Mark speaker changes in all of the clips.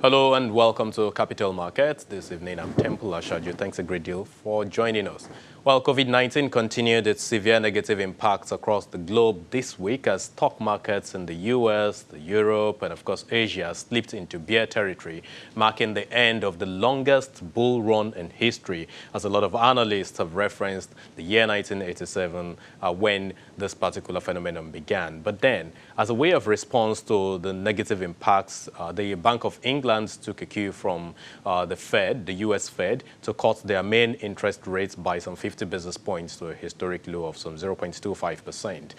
Speaker 1: Hello and welcome to Capital Markets. This evening I'm Temple Ashaju. Thanks a great deal for joining us. Well, COVID-19 continued its severe negative impacts across the globe this week as stock markets in the US, Europe, and of course Asia slipped into bear territory, marking the end of the longest bull run in history, as a lot of analysts have referenced the year 1987 when this particular phenomenon began. But then, as a way of response to the negative impacts, the Bank of England took a cue from the Fed, the US Fed, to cut their main interest rates by some 50 basis points to a historic low of some 0.25%.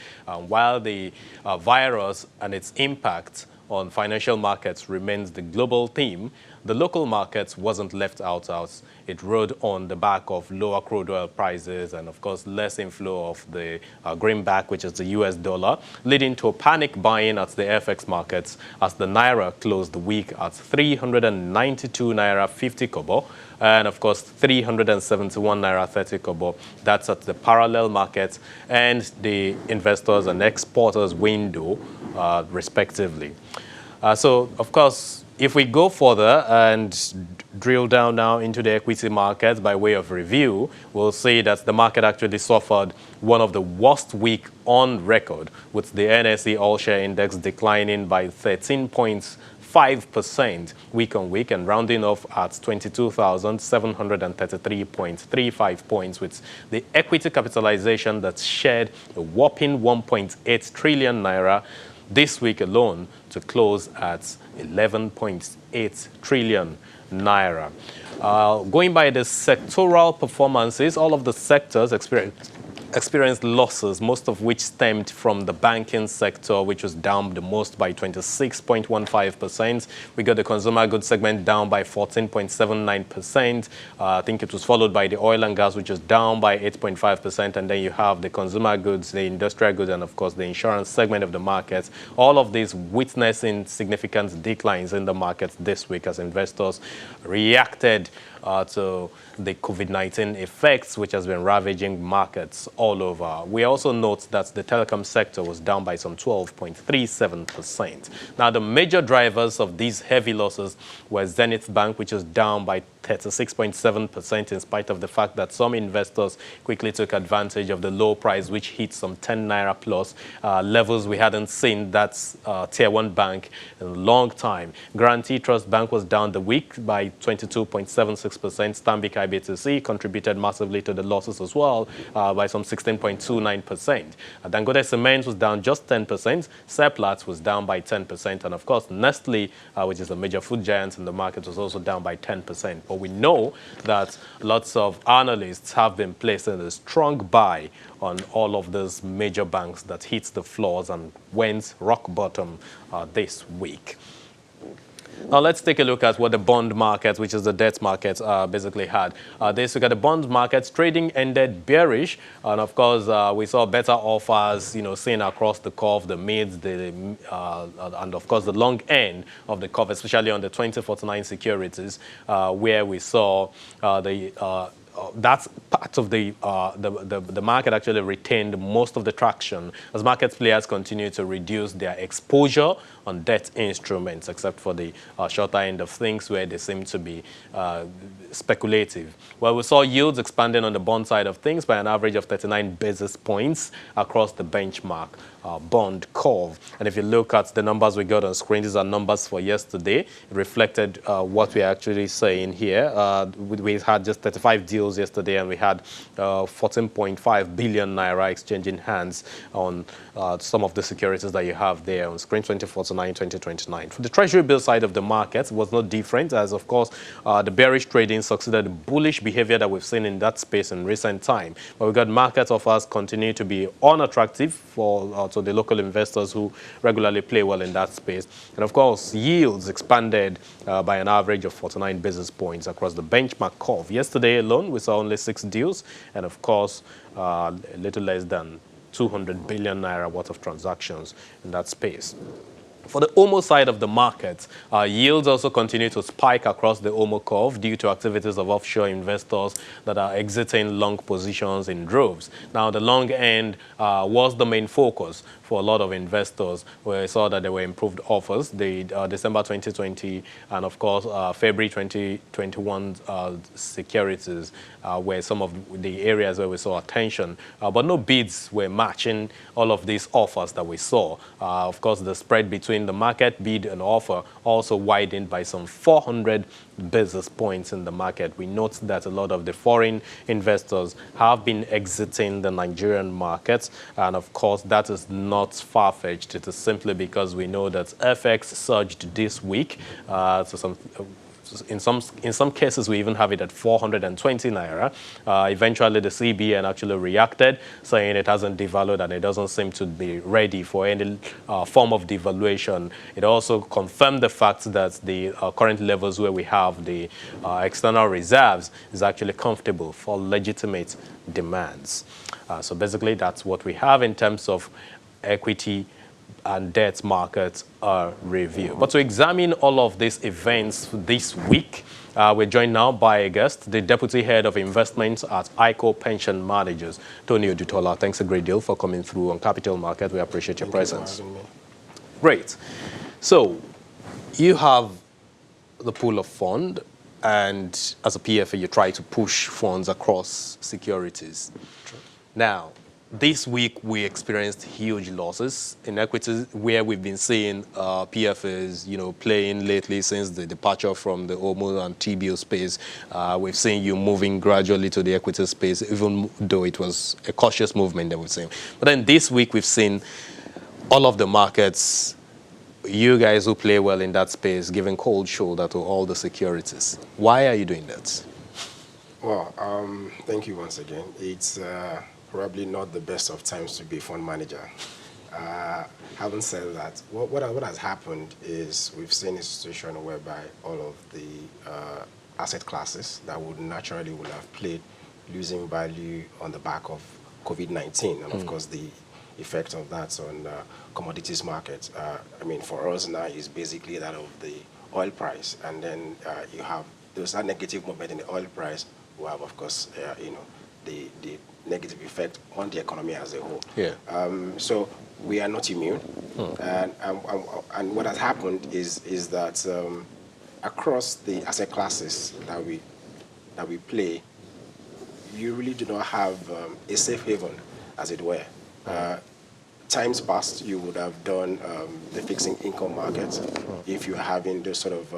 Speaker 1: While the virus and its impact on financial markets remains the global theme, the local markets wasn't left out. It rode on the back of lower crude oil prices and, of course, less inflow of the greenback, which is the US dollar, leading to panic buying at the FX markets as the Naira closed the week at 392 Naira 50 kobo and, of course, 371 Naira 30 kobo. That's at the parallel markets and the investors and exporters window, respectively. So, of course, if we go further and drill down now into the equity markets by way of review, we'll see that the market actually suffered one of the worst weeks on record, with the NSE All-Share Index declining by 13.5% week on week and rounding off at 22,733.35 points, with the equity capitalization that shed a whopping 1.8 trillion naira this week alone to close at 11.8 trillion naira. Going by the sectoral performances, all of the sectors experienced losses, most of which stemmed from the banking sector, which was down the most by 26.15%. We got the consumer goods segment down by 14.79%. I think it was followed by the oil and gas, which was down by 8.5%. And then you have the consumer goods, the industrial goods, and of course the insurance segment of the markets. All of these witnessing significant declines in the markets this week as investors reacted to the COVID-19 effects, which has been ravaging markets all over. We also note that the telecom sector was down by some 12.37%. Now, the major drivers of these heavy losses were Zenith Bank, which is down by 36.7% in spite of the fact that some investors quickly took advantage of the low price, which hit some 10 naira plus levels we hadn't seen that tier 1 bank in a long time. Guarantee Trust Bank was down the week by 22.76%. Stanbic IBTC contributed massively to the losses as well by some 16.29%. Dangote Cement was down just 10%. Seplat was down by 10%. And of course, Nestle, which is a major food giant in the market, was also down by 10%. But we know that lots of analysts have been placing a strong buy on all of those major banks that hit the floors and went rock bottom this week. Now, let's take a look at what the bond market, which is the debt market, basically had. This week at the bond markets, trading ended bearish. And of course, we saw better offers, seen across the curve, the mids, and of course, the long end of the curve, especially on the 2049 securities, where we saw that's part of the market actually retained most of the traction as market players continue to reduce their exposure on debt instruments, except for the shorter end of things where they seem to be speculative. Well, we saw yields expanding on the bond side of things by an average of 39 basis points across the benchmark bond curve. And if you look at the numbers we got on screen, these are numbers for yesterday. It reflected what we're actually saying here. We had just 35 deals yesterday, and we had 14.5 billion naira exchanging hands on some of the securities that you have there on screen, 2049, 2029. For the treasury bill side of the market, it was not different, as of course the bearish trading succeeded the bullish behavior that we've seen in that space in recent time. But we got market offers continue to be unattractive for to the local investors who regularly play well in that space. And of course, yields expanded by an average of 49 basis points across the benchmark curve. Yesterday alone, we saw only 6 deals, and of course, a little less than 200 billion naira worth of transactions in that space. For the OMO side of the market, yields also continue to spike across the OMO curve due to activities of offshore investors that are exiting long positions in droves. Now, the long end was the main focus for a lot of investors, where I saw that there were improved offers. The December 2020 and, of course, February 2021 securities were some of the areas where we saw attention. But no bids were matching all of these offers that we saw. Of course, the spread between the market bid and offer also widened by some 400 basis points in the market. We note that a lot of the foreign investors have been exiting the Nigerian markets, and of course that is not far-fetched. It is simply because we know that FX surged this week in some cases, we even have it at 420 naira. Eventually, the CBN actually reacted, saying it hasn't devalued and it doesn't seem to be ready for any form of devaluation. It also confirmed the fact that the current levels where we have the external reserves is actually comfortable for legitimate demands. So basically, that's what we have in terms of equity and debt market review. But to examine all of these events this week, we're joined now by a guest, the Deputy Head of Investments at ICO Pension Managers, Tony Odutola. Thanks a great deal for coming through on Capital Market. We appreciate your presence.
Speaker 2: Thank you for having me.
Speaker 1: Great. So you have the pool of fund, and as a PFA, you try to push funds across securities.
Speaker 2: True.
Speaker 1: Now, this week, we experienced huge losses in equities, where we've been seeing PFAs, playing lately since the departure from the OMO and TBO space. We've seen you moving gradually to the equity space, even though it was a cautious movement that we've seen. But then this week, we've seen all of the markets, you guys who play well in that space, giving cold shoulder to all the securities. Why are you doing that?
Speaker 2: Well, thank you once again. It's probably not the best of times to be a fund manager. Having said that, what has happened is we've seen a situation whereby all of the asset classes that would have played losing value on the back of COVID-19, and of course the effect of that on commodities markets. I mean, for us now is basically that of the oil price, and then you have that negative movement in the oil price. We have, of course, the negative effect on the economy as a whole.
Speaker 1: Yeah.
Speaker 2: So we are not immune, and what has happened is that across the asset classes that we play, you really do not have a safe haven, as it were. Times past, you would have done the fixing income market if you're having those sort of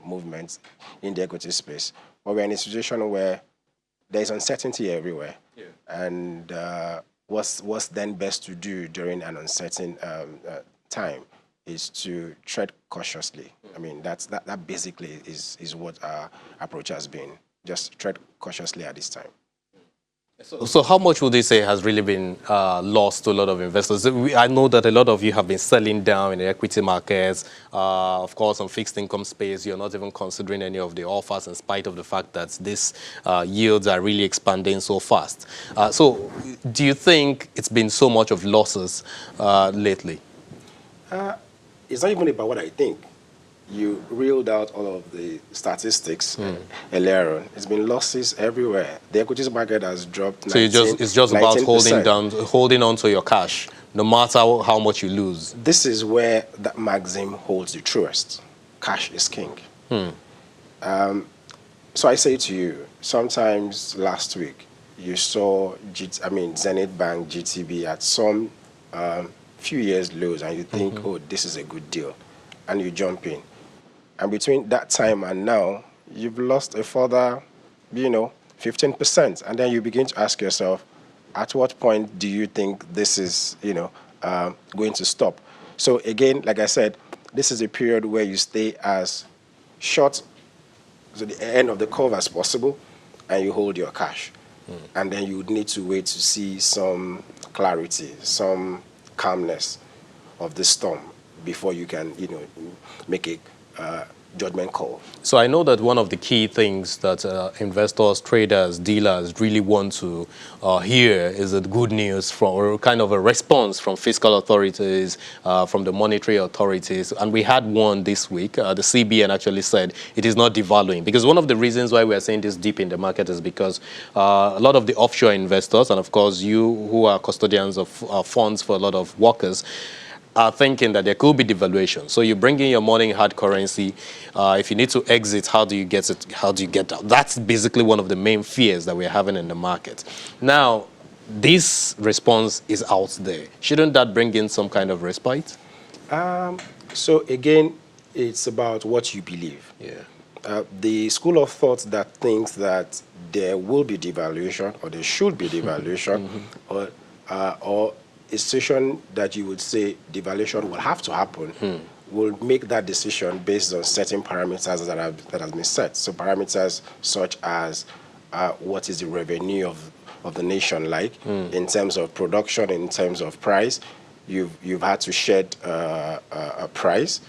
Speaker 2: movements in the equity space. But we're in a situation where there's uncertainty everywhere. Yeah. And what's then best to do during an uncertain time is to tread cautiously. I mean, that basically is what our approach has been. Just tread cautiously at this time.
Speaker 1: So how much would you say has really been lost to a lot of investors? I know that a lot of you have been selling down in the equity markets. Of course, on fixed income space, you're not even considering any of the offers in spite of the fact that these yields are really expanding so fast. So do you think it's been so much of losses lately?
Speaker 2: It's not even about what I think. You reeled out all of the statistics earlier on. It's been losses everywhere. The equities market has dropped.
Speaker 1: So it's just about holding on to your cash, no matter how much you lose.
Speaker 2: This is where that maxim holds the truest. Cash is king. So I say to you, sometimes last week you saw Zenith Bank, GTB at some few years lows, and you think, oh, this is a good deal, and you jump in. And between that time and now, you've lost a further, 15%. And then you begin to ask yourself, at what point do you think this is, going to stop? So again, like I said, this is a period where you stay as short to the end of the curve as possible, and you hold your cash. And then you would need to wait to see some clarity, some calmness of the storm before you can, make a judgment call.
Speaker 1: So I know that one of the key things that investors, traders, dealers really want to hear is the good news from, or kind of a response from fiscal authorities, from the monetary authorities. And we had one this week. The CBN actually said it is not devaluing, because one of the reasons why we are seeing this dip in the market is because a lot of the offshore investors, and of course you who are custodians of funds for a lot of workers, are thinking that there could be devaluation. So you bring in your money in hard currency. If you need to exit, how do you get it? How do you get out? That's basically one of the main fears that we're having in the market. Now, this response is out there. Shouldn't that bring in some kind of respite?
Speaker 2: So again, it's about what you believe.
Speaker 1: Yeah.
Speaker 2: The school of thought that thinks that there will be devaluation, or there should be devaluation, or a situation that you would say devaluation will have to happen, will make that decision based on certain parameters that have been set. So parameters such as what is the revenue of the nation like, in terms of production, in terms of price. You've had to shed a price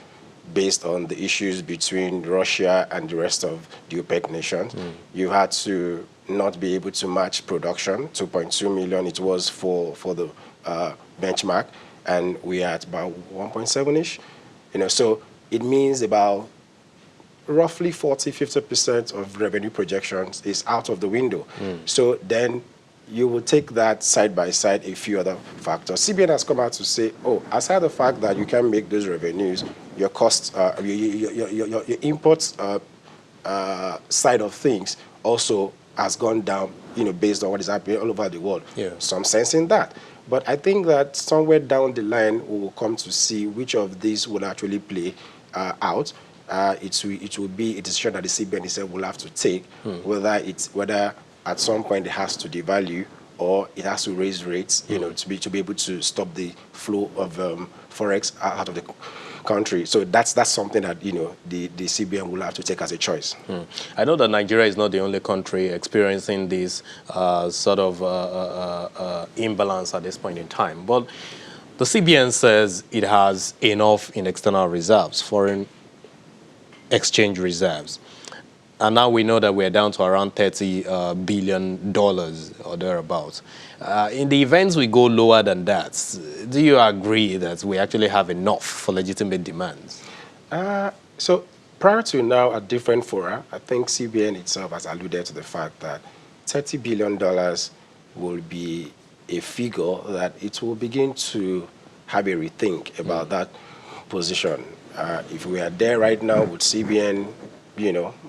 Speaker 2: based on the issues between Russia and the rest of the OPEC nations. You've had to not be able to match production. 2.2 million it was for the benchmark, and we are at about 1.7-ish. So it means about roughly 40–50% of revenue projections is out of the window. So then you will take that side by side a few other factors. CBN has come out to say, oh, aside the fact that you can make those revenues, your costs, your imports side of things also has gone down, based on what is happening all over the world.
Speaker 1: Yeah.
Speaker 2: Some sense in that. But I think that somewhere down the line, we will come to see which of these will actually play out. It will be a decision that the CBN itself will have to take, whether at some point it has to devalue or it has to raise rates, to be able to stop the flow of forex out of the country. So that's something that the CBN will have to take as a choice.
Speaker 1: I know that Nigeria is not the only country experiencing this sort of imbalance at this point in time, but the CBN says it has enough in external reserves, foreign exchange reserves. And now we know that we're down to around $30 billion or thereabouts. In the events we go lower than that, do you agree that we actually have enough for legitimate demands?
Speaker 2: So prior to now, at different fora, I think CBN itself has alluded to the fact that $30 billion will be a figure that it will begin to have a rethink about that position. If we are there right now, would CBN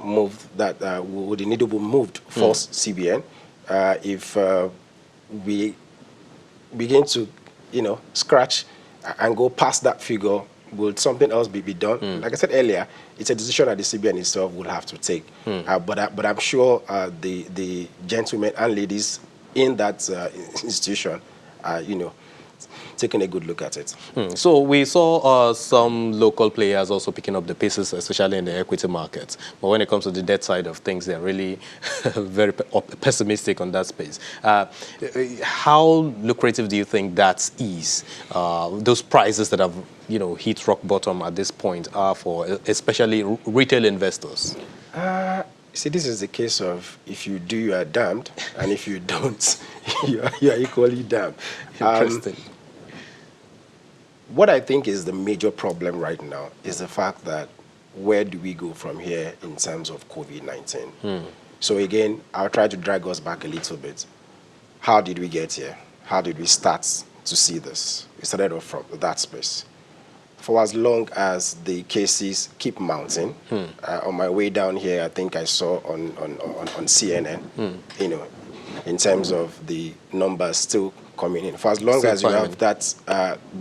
Speaker 2: moved that, would the needle be moved, force CBN? If we begin to, scratch and go past that figure, will something else be done? Like I said earlier, it's a decision that the CBN itself will have to take. But I'm sure the gentlemen and ladies in that institution are, taking a good look at it.
Speaker 1: So we saw some local players also picking up the pieces, especially in the equity markets. But when it comes to the debt side of things, they're really very pessimistic on that space. How lucrative do you think that is? Those prices that have hit rock bottom at this point are for especially retail investors?
Speaker 2: See, this is the case of if you do, you are damned, and if you don't, you are equally damned.
Speaker 1: Interesting.
Speaker 2: What I think is the major problem right now is the fact that where do we go from here in terms of COVID-19? So again, I'll try to drag us back a little bit. How did we get here? How did we start to see this? We started off from that space. For as long as the cases keep mounting, on my way down here, I think I saw on CNN, in terms of the numbers still coming in. For as long as you have that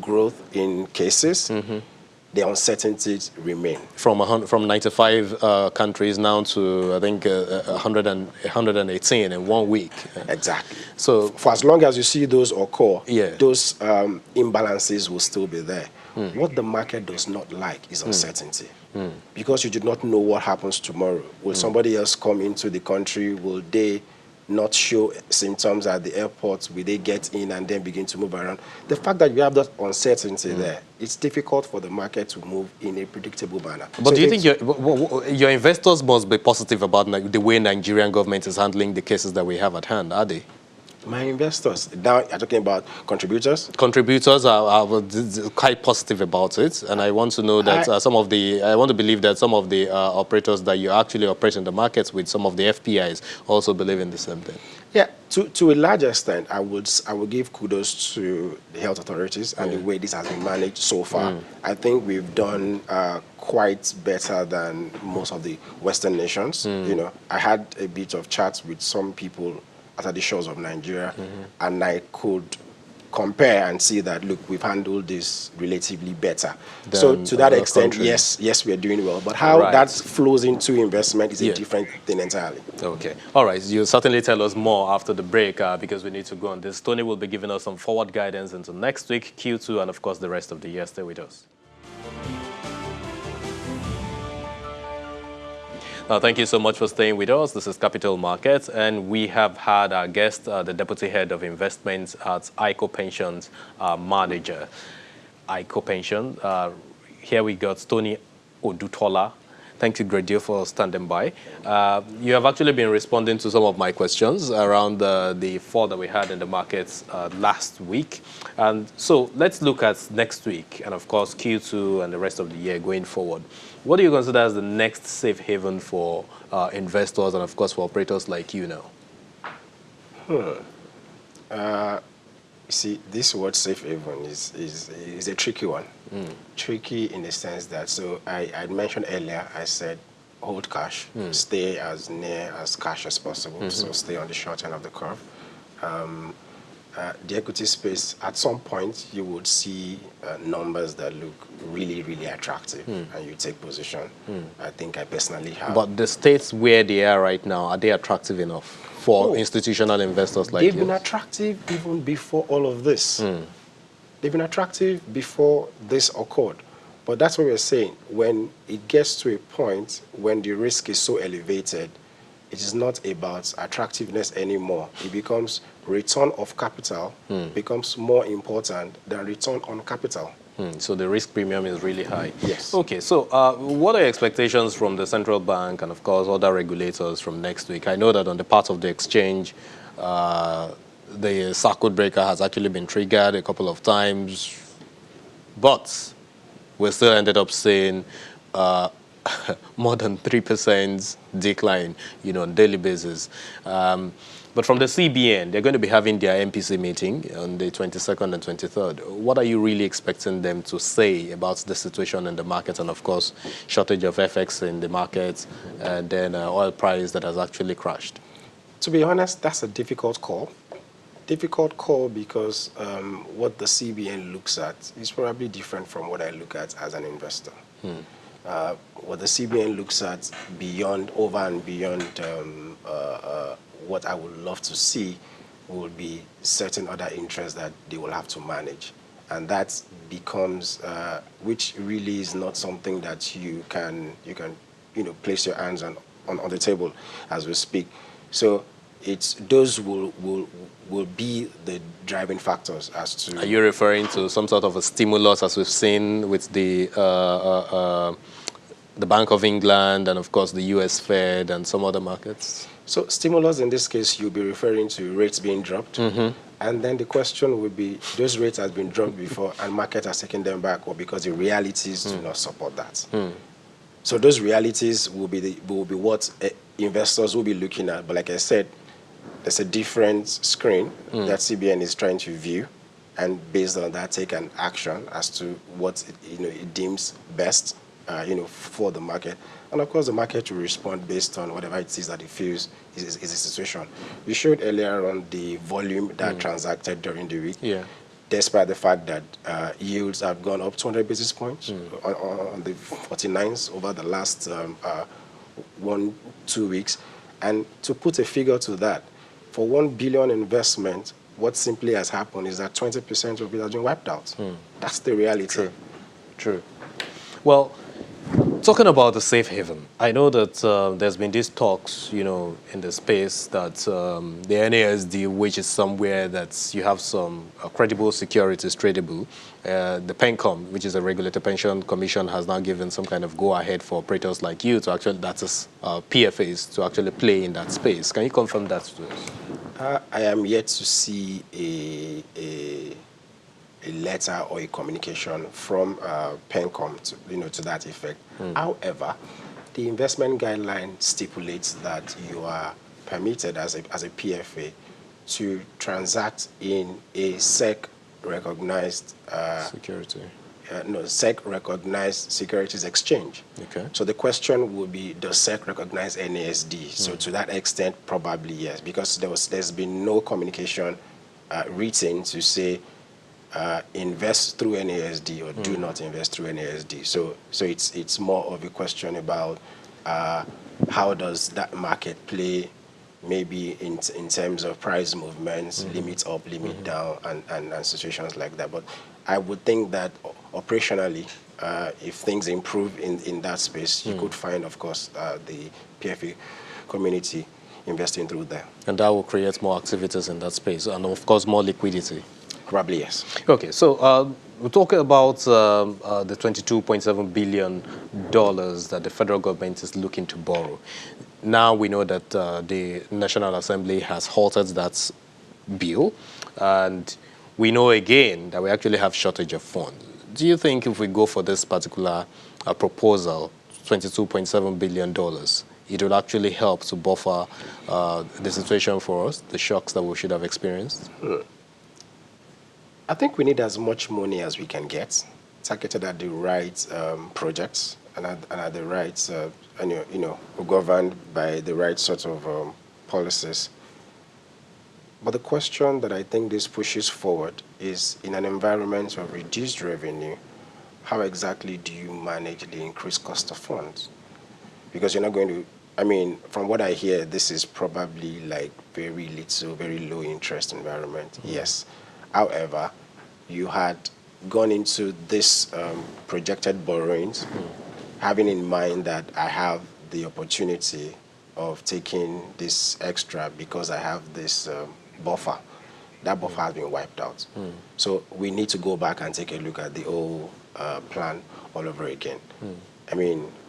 Speaker 2: growth in cases, the uncertainties remain.
Speaker 1: From 95 countries now to, I think, 118 in 1 week.
Speaker 2: Exactly.
Speaker 1: So
Speaker 2: for as long as you see those occur,
Speaker 1: yeah,
Speaker 2: those imbalances will still be there. What the market does not like is uncertainty. Because you do not know what happens tomorrow. Will somebody else come into the country? Will they not show symptoms at the airport? Will they get in and then begin to move around? The fact that you have that uncertainty there, it's difficult for the market to move in a predictable manner.
Speaker 1: But do you think your investors must be positive about the way Nigerian government is handling the cases that we have at hand, are they?
Speaker 2: My investors, now you're talking about contributors?
Speaker 1: Contributors are quite positive about it, and I want to know that I want to believe that some of the operators that you actually operate in the markets with, some of the FPIs, also believe in the same thing.
Speaker 2: Yeah, to a large extent, I would give kudos to the health authorities and the way this has been managed so far. I think we've done quite better than most of the Western nations. You know, I had a bit of chat with some people at the shores of Nigeria, and I could compare and see that, look, we've handled this relatively better. So to that extent, yes, we're doing well. But how that flows into investment is a different thing entirely.
Speaker 1: Okay. All right. You'll certainly tell us more after the break because we need to go on this. Tony will be giving us some forward guidance into next week, Q2, and of course the rest of the year. Stay with us. Thank you so much for staying with us. This is Capital Markets, and we have had our guest, the Deputy Head of Investments at ICO Pensions Manager. ICO Pension. Here we got Tony Odutola. Thank you, great deal, for standing by. You have actually been responding to some of my questions around the fall that we had in the markets last week. And so let's look at next week and, of course, Q2 and the rest of the year going forward. What do you consider as the next safe haven for investors and, of course, for operators like you now?
Speaker 2: See, this word safe haven is a tricky one. Tricky in the sense that, so I mentioned earlier, I said hold cash, stay as near as cash as possible, so stay on the short end of the curve. The equity space, at some point, you would see numbers that look really, really attractive, and you take position. I think I personally have.
Speaker 1: But the states where they are right now, are they attractive enough for institutional investors like you?
Speaker 2: They've been attractive even before all of this. They've been attractive before this occurred. But that's what we're saying. When it gets to a point when the risk is so elevated, it is not about attractiveness anymore. It becomes return of capital becomes more important than return on capital.
Speaker 1: So the risk premium is really high.
Speaker 2: Yes.
Speaker 1: Okay, so what are your expectations from the central bank and, of course, other regulators from next week? I know that on the part of the exchange, the circuit breaker has actually been triggered a couple of times, but we still ended up seeing more than 3% decline, on a daily basis. But from the CBN, they're going to be having their MPC meeting on the 22nd and 23rd. What are you really expecting them to say about the situation in the market and, of course, shortage of FX in the markets and then oil price that has actually crashed?
Speaker 2: To be honest, that's a difficult call. Difficult call because what the CBN looks at is probably different from what I look at as an investor. What the CBN looks at over and beyond what I would love to see will be certain other interests that they will have to manage. And that becomes, which really is not something that you can place your hands on the table as we speak. So those will be the driving factors as to...
Speaker 1: Are you referring to some sort of a stimulus as we've seen with the Bank of England and, of course, the US Fed and some other markets?
Speaker 2: So stimulus, in this case, you'll be referring to rates being dropped. And then the question would be, those rates have been dropped before and market has taken them back, or because the realities do not support that. So those realities will be what investors will be looking at. But like I said, there's a different screen that CBN is trying to view, and based on that, take an action as to what it deems best, for the market. And of course, the market will respond based on whatever it is that it feels is the situation. We showed earlier on the volume that transacted during the week.
Speaker 1: Yeah.
Speaker 2: Despite the fact that yields have gone up 200 basis points on the 49s over the last 1-2 weeks. And to put a figure to that, for 1 billion investment, what simply has happened is that 20% of it has been wiped out. That's the reality.
Speaker 1: True. Well, Talking about the safe haven, I know that there's been these talks, in the space that the NASD, which is somewhere that you have some credible securities tradable, the PENCOM, which is a regulated pension commission, has now given some kind of go-ahead for operators like you to actually, that is PFAs, to actually play in that space. Can you confirm that to us?
Speaker 2: I am yet to see a letter or a communication from PENCOM to that effect. However, the investment guideline stipulates that you are permitted as a PFA to transact in a SEC recognized
Speaker 1: Security.
Speaker 2: SEC recognized securities exchange.
Speaker 1: Okay.
Speaker 2: So the question would be, does SEC recognize NASD? So to that extent, probably yes, because there's been no communication written to say invest through NASD or do not invest through NASD. So it's more of a question about how does that market play, maybe in terms of price movements, limits up, limit down, and situations like that. But I would think that operationally, if things improve in that space, you could find, of course, the PFA community investing through there.
Speaker 1: And that will create more activities in that space and, of course, more liquidity.
Speaker 2: Probably, yes.
Speaker 1: Okay, so we're talking about the $22.7 billion that the federal government is looking to borrow. Now we know that the National Assembly has halted that bill, and we know again that we actually have shortage of funds. Do you think if we go for this particular proposal, $22.7 billion, it will actually help to buffer the situation for us, the shocks that we should have experienced?
Speaker 2: I think we need as much money as we can get, targeted at the right projects and at the right, governed by the right sort of policies. But the question that I think this pushes forward is, in an environment of reduced revenue, how exactly do you manage the increased cost of funds? Because you're not going to, from what I hear, this is probably like very little, very low interest environment. Yes. However, you had gone into this projected borrowings, having in mind that I have the opportunity of taking this extra because I have this buffer. That buffer has been wiped out. So we need to go back and take a look at the whole plan all over again.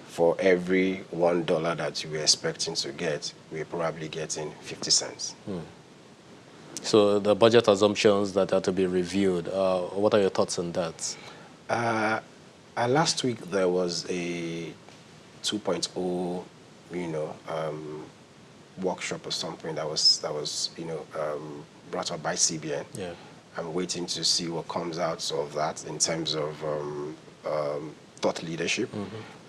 Speaker 2: For every $1 that you were expecting to get, we're probably getting 50 cents.
Speaker 1: So the budget assumptions that are to be reviewed, what are your thoughts on that?
Speaker 2: Last week there was a 2.0, workshop or something that was brought up by CBN.
Speaker 1: Yeah.
Speaker 2: I'm waiting to see what comes out of that in terms of thought leadership.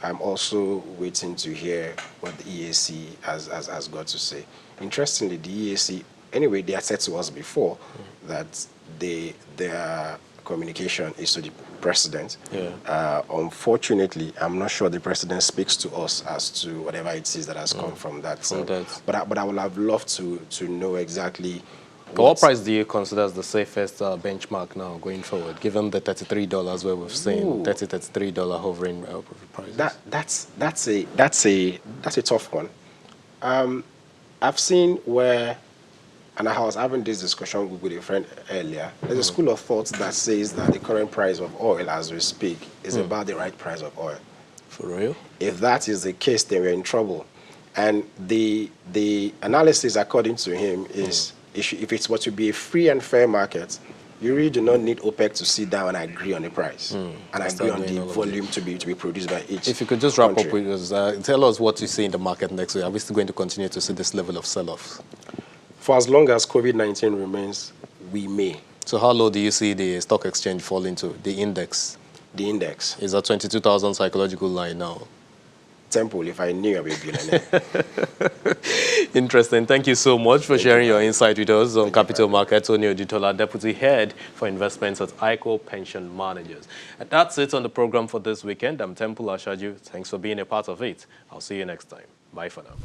Speaker 2: I'm also waiting to hear what the EAC has got to say. Interestingly, the EAC, anyway, they had said to us before that their communication is to the president.
Speaker 1: Yeah.
Speaker 2: Unfortunately, I'm not sure the president speaks to us as to whatever it is that has come from that. But I would have loved to know exactly.
Speaker 1: What price do you consider as the safest benchmark now going forward, given the $33 where we've seen $33 hovering prices?
Speaker 2: That's a tough one. I've seen where, and I was having this discussion with a friend earlier, there's a school of thought that says that the current price of oil as we speak is about the right price of oil.
Speaker 1: For real?
Speaker 2: If that is the case, then we're in trouble. And the analysis, according to him, is if it's what to be a free and fair market, you really do not need OPEC to sit down and agree on the price and agree on the volume to be produced by each.
Speaker 1: If you could just wrap up with us, tell us what you see in the market next week. Are we still going to continue to see this level of sell-off?
Speaker 2: For as long as COVID-19 remains, we may.
Speaker 1: So how low do you see the stock exchange fall into, the index?
Speaker 2: The index
Speaker 1: is at 22,000 psychological line now.
Speaker 2: Temple, if I knew I would be a billionaire.
Speaker 1: Interesting. Thank you so much for sharing your insight with us on Capital Markets. Tony Oditola, Deputy Head for Investments at ICO Pension Managers. And that's it on the program for this weekend. I'm Temple Ashaju. Thanks for being a part of it. I'll see you next time. Bye for now.